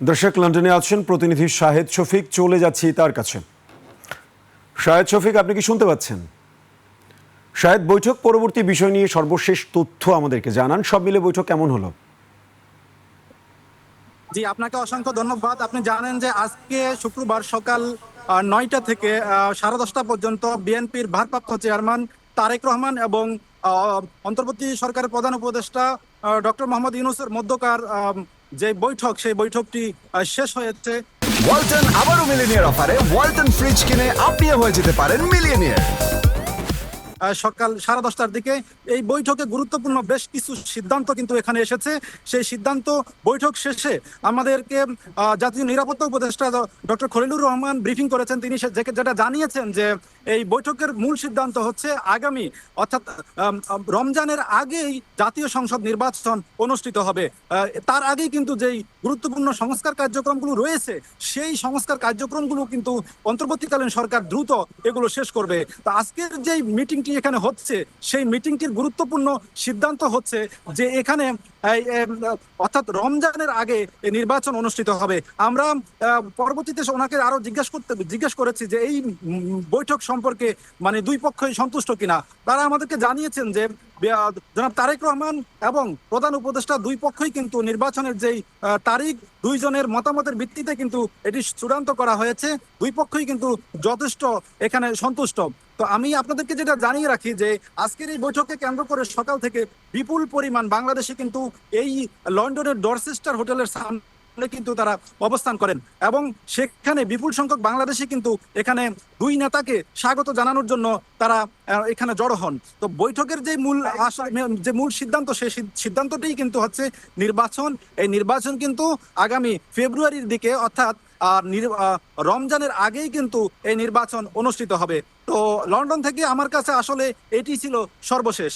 দর্শক, লন্ডনে আছেন প্রতিনিধি শাহেদ শফিক। চলে যাচ্ছি তার কাছে। শাহেদ শফিক, আপনি কি শুনতে পাচ্ছেন? শাহেদ, বৈঠক পরবর্তী বিষয় নিয়ে সর্বশেষ তথ্য আমাদেরকে জানান। সব মিলে বৈঠক কেমন হলো? জি, আপনাকে অসংখ্য ধন্যবাদ। আপনি জানেন যে আজকে শুক্রবার সকাল ৯টা থেকে 10:30 পর্যন্ত বিএনপির ভারপ্রাপ্ত চেয়ারম্যান তারেক রহমান এবং অন্তর্বর্তী সরকারের প্রধান উপদেষ্টা ডক্টর মোহাম্মদ ইউনূসের মধ্যকার যে বৈঠক, সেই বৈঠকটি শেষ হয়েছে। ওয়ালটন আবারও মিলিনিয়ার অফারে ওয়ালটন ফ্রিজ কিনে আপনিও হয়ে যেতে পারেন মিলিয়নিয়ার। সকাল 10:30টার দিকে এই বৈঠকে গুরুত্বপূর্ণ বেশ কিছু সিদ্ধান্ত কিন্তু এখানে এসেছে। সেই সিদ্ধান্ত বৈঠক শেষে আমাদেরকে জাতীয় নিরাপত্তা উপদেষ্টা ডক্টর খলিলুর রহমান ব্রিফিং করেছেন। তিনি যেটা জানিয়েছেন যে এই বৈঠকের মূল সিদ্ধান্ত হচ্ছে আগামী অর্থাৎ রমজানের আগেই জাতীয় সংসদ নির্বাচন অনুষ্ঠিত হবে। তার আগেই কিন্তু যেই গুরুত্বপূর্ণ সংস্কার কার্যক্রমগুলো রয়েছে, সেই সংস্কার কার্যক্রমগুলো কিন্তু অন্তর্বর্তীকালীন সরকার দ্রুত এগুলো শেষ করবে। তো আজকের যেই মিটিংটি এখানে হচ্ছে, সেই মিটিংটির গুরুত্বপূর্ণ সিদ্ধান্ত হচ্ছে যে এখানে অর্থাৎ রমজানের আগে নির্বাচন অনুষ্ঠিত হবে। আমরা পরবর্তীতে ওনাকে আরো জিজ্ঞেস করেছি যে এই বৈঠক সম্পর্কে মানে দুই পক্ষই সন্তুষ্ট কিনা। তারা আমাদেরকে জানিয়েছেন যে জনাব তারেক রহমান এবং প্রধান উপদেষ্টা দুই পক্ষই কিন্তু নির্বাচনের যেই তারিখ, দুইজনের মতামতের ভিত্তিতে কিন্তু এটি চূড়ান্ত করা হয়েছে। দুই পক্ষই কিন্তু যথেষ্ট এখানে সন্তুষ্ট। তো আমি আপনাদেরকে যেটা জানিয়ে রাখি যে আজকের এই বৈঠককে কেন্দ্র করে সকাল থেকে বিপুল পরিমাণ বাংলাদেশে কিন্তু এই লন্ডনের ডরচেস্টার হোটেলের সামনে কিন্তু তারা অবস্থান করেন এবং সেখানে বিপুল সংখ্যক বাংলাদেশি কিন্তু এখানে দুই নেতাকে স্বাগত জানানোর জন্য তারা এখানে জড়ো হন। তো বৈঠকের যে মূল সিদ্ধান্ত, সেই সিদ্ধান্তটি কিন্তু হচ্ছে নির্বাচন। এই নির্বাচন কিন্তু আগামী ফেব্রুয়ারির দিকে অর্থাৎ রমজানের আগেই কিন্তু এই নির্বাচন অনুষ্ঠিত হবে। তো লন্ডন থেকে আমার কাছে আসলে এটি ছিল সর্বশেষ।